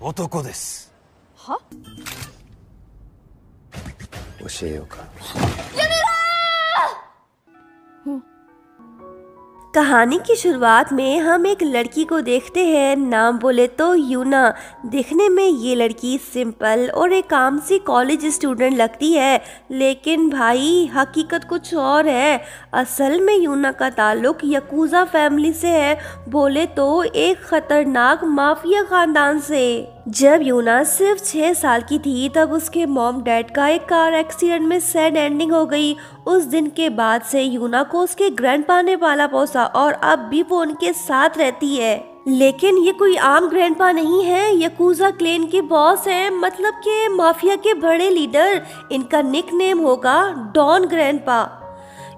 男です。は？教えようか。कहानी की शुरुआत में हम एक लड़की को देखते हैं, नाम बोले तो यूना। दिखने में ये लड़की सिंपल और एक आम सी कॉलेज स्टूडेंट लगती है, लेकिन भाई हकीकत कुछ और है। असल में यूना का ताल्लुक यकूज़ा फैमिली से है, बोले तो एक खतरनाक माफिया खानदान से। जब यूना सिर्फ 6 साल की थी तब उसके मॉम डैड का एक कार एक्सीडेंट में सैड एंडिंग हो गई। उस दिन के बाद से यूना को उसके ग्रैंडपा ने पाला पोसा और अब भी वो उनके साथ रहती है। लेकिन ये कोई आम ग्रैंडपा नहीं है, यकूज़ा क्लैन के बॉस हैं, मतलब के माफिया के बड़े लीडर। इनका निक नेम होगा डॉन ग्रैंडपा।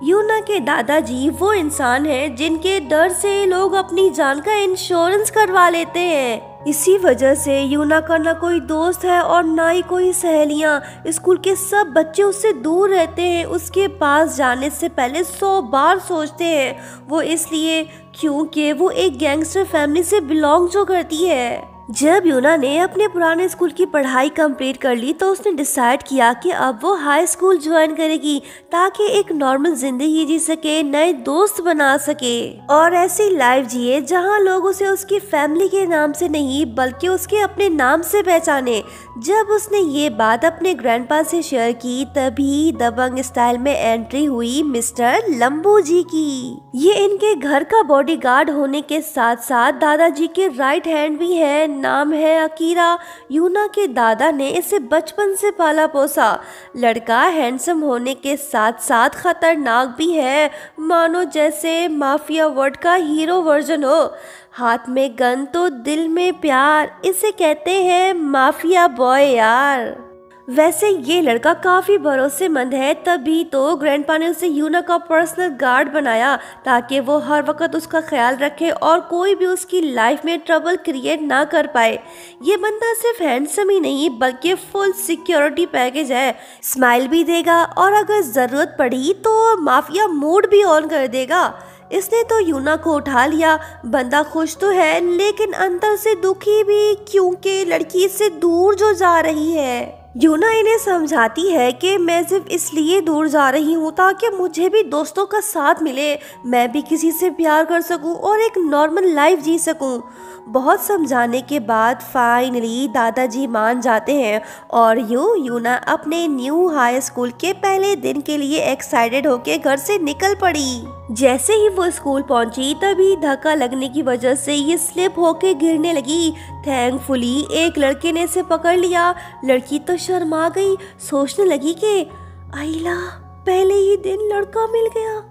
यूना के दादाजी वो इंसान हैं जिनके डर से लोग अपनी जान का इंश्योरेंस करवा लेते हैं। इसी वजह से यूना का ना कोई दोस्त है और ना ही कोई सहेलियां। स्कूल के सब बच्चे उससे दूर रहते हैं, उसके पास जाने से पहले 100 बार सोचते हैं। वो इसलिए क्योंकि वो एक गैंगस्टर फैमिली से बिलोंग जो करती है। जब यूना ने अपने पुराने स्कूल की पढ़ाई कंप्लीट कर ली तो उसने डिसाइड किया कि अब वो हाई स्कूल ज्वाइन करेगी ताकि एक नॉर्मल जिंदगी जी सके, नए दोस्त बना सके और ऐसी लाइफ जिए जहां लोग उसे उसकी फैमिली के नाम से नहीं बल्कि उसके अपने नाम से पहचाने। जब उसने ये बात अपने ग्रैंडपा से शेयर की तभी दबंग स्टाइल में एंट्री हुई मिस्टर लंबू जी की। ये इनके घर का बॉडीगार्ड होने के साथ साथ दादाजी के राइट हैंड भी है। नाम है अकीरा। यूना के दादा ने इसे बचपन से पाला पोसा। लड़का हैंडसम होने के साथ साथ खतरनाक भी है, मानो जैसे माफिया वर्ड का हीरो वर्जन हो। हाथ में गन तो दिल में प्यार, इसे कहते हैं माफिया बॉय यार। वैसे ये लड़का काफी भरोसेमंद है, तभी तो ग्रैंडपा ने उसे यूना का पर्सनल गार्ड बनाया ताकि वो हर वक्त उसका ख्याल रखे और कोई भी उसकी लाइफ में ट्रबल क्रिएट ना कर पाए। ये बंदा सिर्फ हैंडसम ही नहीं बल्कि फुल सिक्योरिटी पैकेज है। स्माइल भी देगा और अगर जरूरत पड़ी तो माफिया मूड भी ऑन कर देगा। इसने तो यूना को उठा लिया। बंदा खुश तो है लेकिन अंदर से दुखी भी, क्योंकि लड़की इससे दूर जो जा रही है। यूना इन्हें समझाती है कि मैं सिर्फ इसलिए दूर जा रही हूँ ताकि मुझे भी दोस्तों का साथ मिले, मैं भी किसी से प्यार कर सकूँ और एक नॉर्मल लाइफ जी सकूँ। बहुत समझाने के बाद फाइनली दादाजी मान जाते हैं और यूना अपने न्यू हाई स्कूल के पहले दिन के लिए एक्साइटेड होके घर से निकल पड़ी। जैसे ही वो स्कूल पहुंची तभी धक्का लगने की वजह से ये स्लिप होके गिरने लगी। थैंकफुली एक लड़के ने इसे पकड़ लिया। लड़की तो शर्मा गई, सोचने लगी कि आइला पहले ही दिन लड़का मिल गया।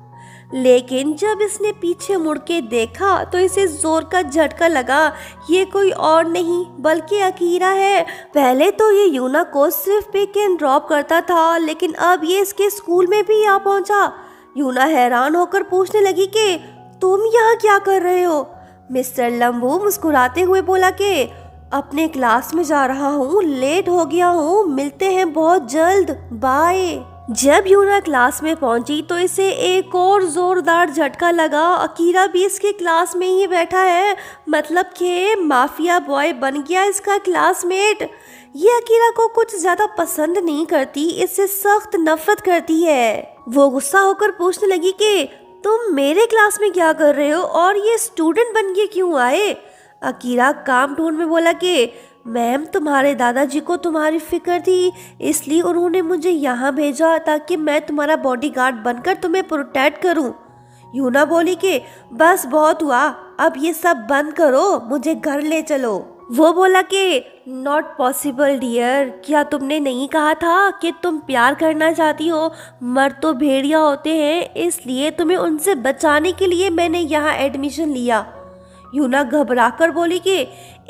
लेकिन जब इसने पीछे मुड़ के देखा तो इसे जोर का झटका लगा। ये कोई और नहीं बल्कि अकीरा है। पहले तो ये यूना को सिर्फ पिक एंड ड्रॉप करता था, लेकिन अब ये इसके स्कूल में भी आ पहुंचा। यूना हैरान होकर पूछने लगी कि तुम यहाँ क्या कर रहे हो? मिस्टर लंबू मुस्कुराते हुए बोला कि अपने क्लास में जा रहा हूँ, लेट हो गया हूँ, मिलते हैं बहुत जल्द, बाय। जब यूना क्लास में पहुंची तो इसे एक और जोरदार झटका लगा। अकीरा भी इसके क्लास में ही बैठा है, मतलब कि माफिया बॉय बन गया इसका क्लासमेट। ये अकीरा को कुछ ज्यादा पसंद नहीं करती, इससे सख्त नफरत करती है। वो गुस्सा होकर पूछने लगी कि तुम मेरे क्लास में क्या कर रहे हो और ये स्टूडेंट बन के क्यों आए? अकीरा काम टोन में बोला कि मैम तुम्हारे दादाजी को तुम्हारी फिक्र थी, इसलिए उन्होंने मुझे यहाँ भेजा ताकि मैं तुम्हारा बॉडीगार्ड बनकर तुम्हें प्रोटेक्ट करूँ। यूना बोली कि बस बहुत हुआ, अब ये सब बंद करो, मुझे घर ले चलो। वो बोला कि नॉट पॉसिबल डियर, क्या तुमने नहीं कहा था कि तुम प्यार करना चाहती हो? मर्द तो भेड़िया होते हैं, इसलिए तुम्हें उनसे बचाने के लिए मैंने यहाँ एडमिशन लिया। यूना घबराकर बोली कि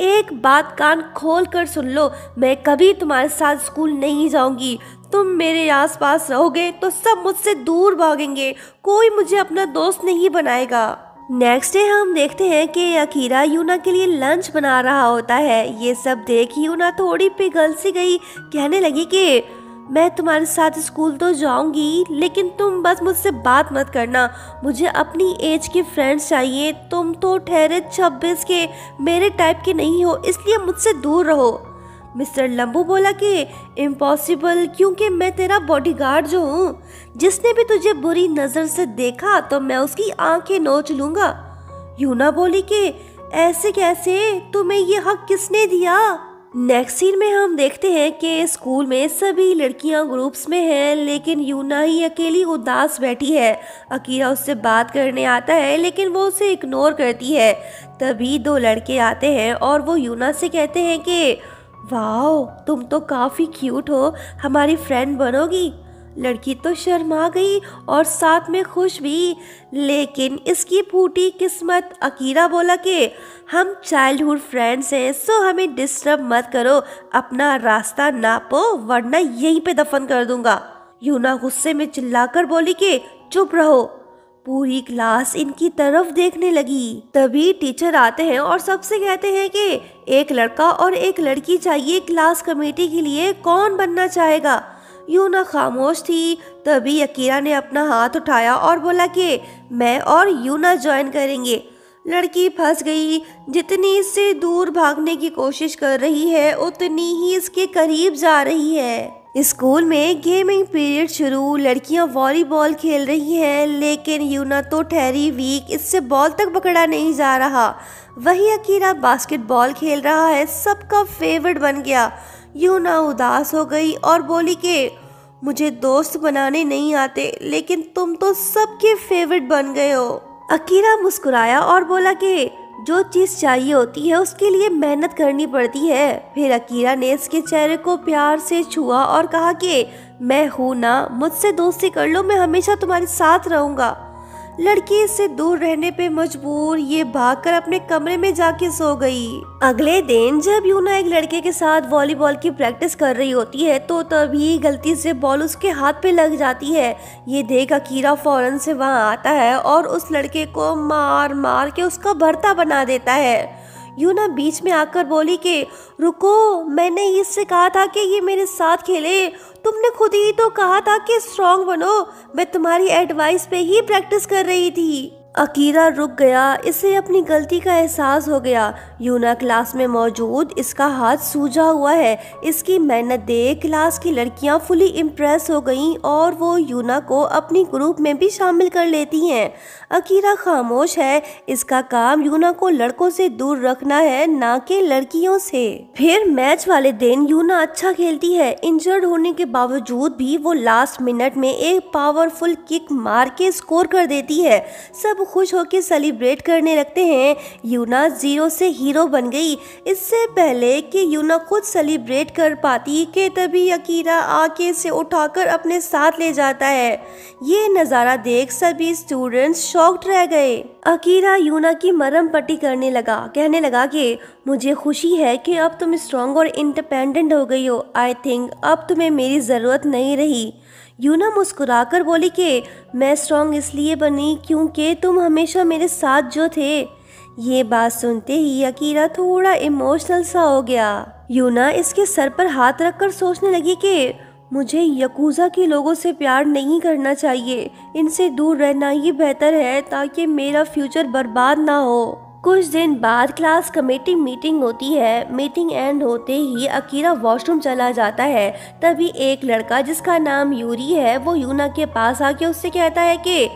एक बात कान खोल कर सुन लो, मैं कभी तुम्हारे साथ स्कूल नहीं जाऊंगी। तुम मेरे आसपास रहोगे तो सब मुझसे दूर भागेंगे, कोई मुझे अपना दोस्त नहीं बनाएगा। नेक्स्ट डे हम देखते हैं कि अकीरा यूना के लिए लंच बना रहा होता है। ये सब देख यूना थोड़ी पिघल सी गई, कहने लगी कि मैं तुम्हारे साथ स्कूल तो जाऊंगी, लेकिन तुम बस मुझसे बात मत करना। मुझे अपनी एज के फ्रेंड्स चाहिए। तुम तो ठहरे 26 के, मेरे टाइप के नहीं हो, इसलिए मुझसे दूर रहो। मिस्टर लंबू बोला कि इम्पॉसिबल, क्योंकि मैं तेरा बॉडीगार्ड जो हूँ। जिसने भी तुझे बुरी नजर से देखा तो मैं उसकी आंखें नोच लूंगा। यूना बोली कि ऐसे कैसे, तुम्हें ये हक किसने दिया? नेक्स्ट सीन में हम देखते हैं कि स्कूल में सभी लड़कियां ग्रुप्स में हैं, लेकिन यूना ही अकेली उदास बैठी है। अकीरा उससे बात करने आता है, लेकिन वो उसे इग्नोर करती है। तभी दो लड़के आते हैं और वो यूना से कहते हैं कि वाओ, तुम तो काफ़ी क्यूट हो, हमारी फ्रेंड बनोगी? लड़की तो शर्मा गई और साथ में खुश भी, लेकिन इसकी फूटी किस्मत। अकीरा बोला कि हम चाइल्डहुड फ्रेंड्स हैं, सो हमें डिस्टर्ब मत करो, अपना रास्ता नापो वरना यहीं पे दफन कर दूंगा। यूना गुस्से में चिल्लाकर बोली कि चुप रहो। पूरी क्लास इनकी तरफ देखने लगी। तभी टीचर आते हैं और सबसे कहते हैं कि एक लड़का और एक लड़की चाहिए क्लास कमेटी के लिए, कौन बनना चाहेगा? यूना खामोश थी। तभी अकीरा ने अपना हाथ उठाया और बोला कि मैं और यूना ज्वाइन करेंगे। लड़की फंस गई। जितनी इससे दूर भागने की कोशिश कर रही है, उतनी ही इसके करीब जा रही है। स्कूल में गेमिंग पीरियड शुरू। लड़कियां वॉलीबॉल खेल रही हैं, लेकिन यूना तो ठहरी वीक, इससे बॉल तक पकड़ा नहीं जा रहा। वही अकीरा बास्केटबॉल खेल रहा है, सबका फेवरेट बन गया। यूना उदास हो गई और बोली कि मुझे दोस्त बनाने नहीं आते, लेकिन तुम तो सबके फेवरेट बन गए हो। अकीरा मुस्कुराया और बोला कि जो चीज़ चाहिए होती है उसके लिए मेहनत करनी पड़ती है। फिर अकीरा ने इसके चेहरे को प्यार से छुआ और कहा कि मैं हूँ ना, मुझसे दोस्ती कर लो, मैं हमेशा तुम्हारे साथ रहूँगा। लड़की इससे दूर रहने पे मजबूर, ये भागकर अपने कमरे में जाके सो गई। अगले दिन जब यूना एक लड़के के साथ वॉलीबॉल की प्रैक्टिस कर रही होती है, तो तभी गलती से बॉल उसके हाथ पे लग जाती है। ये देख अकीरा फौरन से वहां आता है और उस लड़के को मार मार के उसका भरता बना देता है। यूना बीच में आकर बोली कि रुको, मैंने इससे कहा था कि ये मेरे साथ खेले, तुमने खुद ही तो कहा था कि स्ट्रांग बनो, मैं तुम्हारी एडवाइस पे ही प्रैक्टिस कर रही थी। अकीरा रुक गया, इसे अपनी गलती का एहसास हो गया। यूना क्लास में मौजूद, इसका हाथ सूजा हुआ है। इसकी मेहनत देख क्लास की लड़कियां फुली इम्प्रेस हो गईं और वो यूना को अपनी ग्रुप में भी शामिल कर लेती हैं। अकीरा खामोश है, इसका काम यूना को लड़कों से दूर रखना है, ना कि लड़कियों से। फिर मैच वाले दिन यूना अच्छा खेलती है। इंजर्ड होने के बावजूद भी वो लास्ट मिनट में एक पावरफुल किक मार के स्कोर कर देती है। सब खुश होकर सेलिब्रेट करने लगते हैं। यूना 0 से हीरो बन गई। इससे पहले कि यूना खुद सेलिब्रेट कर पाती कि तभी अकीरा आके इसे उठाकर अपने साथ ले जाता है। ये नज़ारा देख सभी स्टूडेंट्स शॉक्ड रह गए। अकीरा यूना की मरहम पट्टी करने लगा, कहने लगा कि मुझे खुशी है कि अब तुम स्ट्रॉन्ग और इंडिपेंडेंट हो गई हो। आई थिंक अब तुम्हें मेरी ज़रूरत नहीं रही। यूना मुस्कुराकर बोली कि मैं स्ट्रॉन्ग इसलिए बनी क्योंकि तुम हमेशा मेरे साथ जो थे। ये बात सुनते ही अकीरा थोड़ा इमोशनल सा हो गया। यूना इसके सर पर हाथ रखकर सोचने लगी कि मुझे यकूज़ा के लोगों से प्यार नहीं करना चाहिए, इनसे दूर रहना ही बेहतर है ताकि मेरा फ्यूचर बर्बाद ना हो। कुछ दिन बाद क्लास कमेटी मीटिंग होती है। मीटिंग एंड होते ही अकीरा वॉशरूम चला जाता है। तभी एक लड़का जिसका नाम यूरी है, वो यूना के पास आके उससे कहता है कि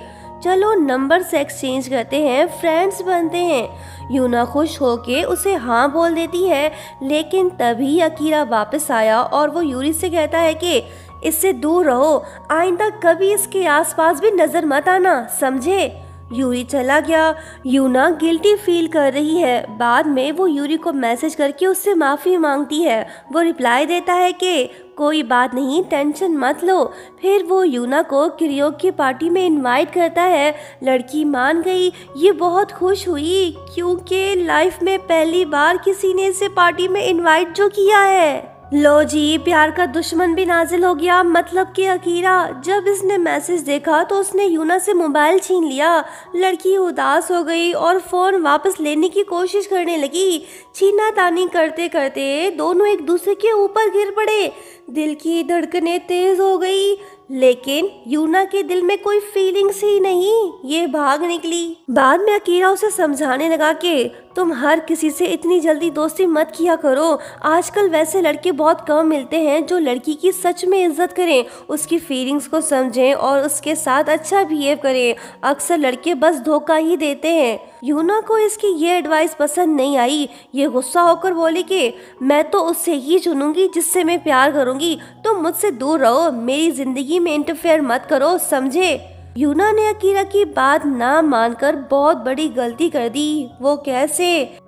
चलो नंबर्स एक्सचेंज करते हैं, फ्रेंड्स बनते हैं। यूना खुश होके उसे हाँ बोल देती है, लेकिन तभी अकीरा वापस आया और वो यूरी से कहता है कि इससे दूर रहो, आइंदा कभी इसके आसपास भी नजर मत आना, समझे। यूरी चला गया। यूना गिल्टी फील कर रही है। बाद में वो यूरी को मैसेज करके उससे माफ़ी मांगती है। वो रिप्लाई देता है कि कोई बात नहीं, टेंशन मत लो। फिर वो यूना को किरियोके पार्टी में इनवाइट करता है। लड़की मान गई। ये बहुत खुश हुई क्योंकि लाइफ में पहली बार किसी ने इसे पार्टी में इनवाइट जो किया है। लो जी, प्यार का दुश्मन भी नाजिल हो गया। मतलब कि अकीरा जब इसने मैसेज देखा तो उसने यूना से मोबाइल छीन लिया। लड़की उदास हो गई और फ़ोन वापस लेने की कोशिश करने लगी। छीना तानी करते करते दोनों एक दूसरे के ऊपर गिर पड़े। दिल की धड़कनें तेज हो गई, लेकिन यूना के दिल में कोई फीलिंग्स ही नहीं। ये भाग निकली। बाद में अकीरा उसे समझाने लगा कि तुम हर किसी से इतनी जल्दी दोस्ती मत किया करो। आजकल वैसे लड़के बहुत कम मिलते हैं जो लड़की की सच में इज्जत करें, उसकी फीलिंग्स को समझें और उसके साथ अच्छा बिहेव करें। अक्सर लड़के बस धोखा ही देते हैं। यूना को इसकी ये एडवाइस पसंद नहीं आई। ये गुस्सा होकर बोली कि मैं तो उससे ही चुनूंगी जिससे मैं प्यार करूंगी। तुम मुझसे दूर रहो, मेरी जिंदगी में इंटरफेयर मत करो, समझे। यूना ने अकीरा की बात ना मानकर बहुत बड़ी गलती कर दी। वो कैसे?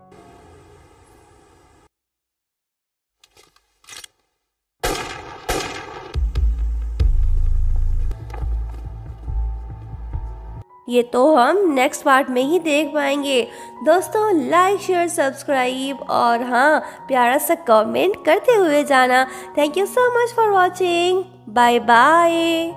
ये तो हम नेक्स्ट पार्ट में ही देख पाएंगे। दोस्तों लाइक शेयर सब्सक्राइब और हाँ प्यारा सा कमेंट करते हुए जाना। Thank you so much for watching. Bye bye.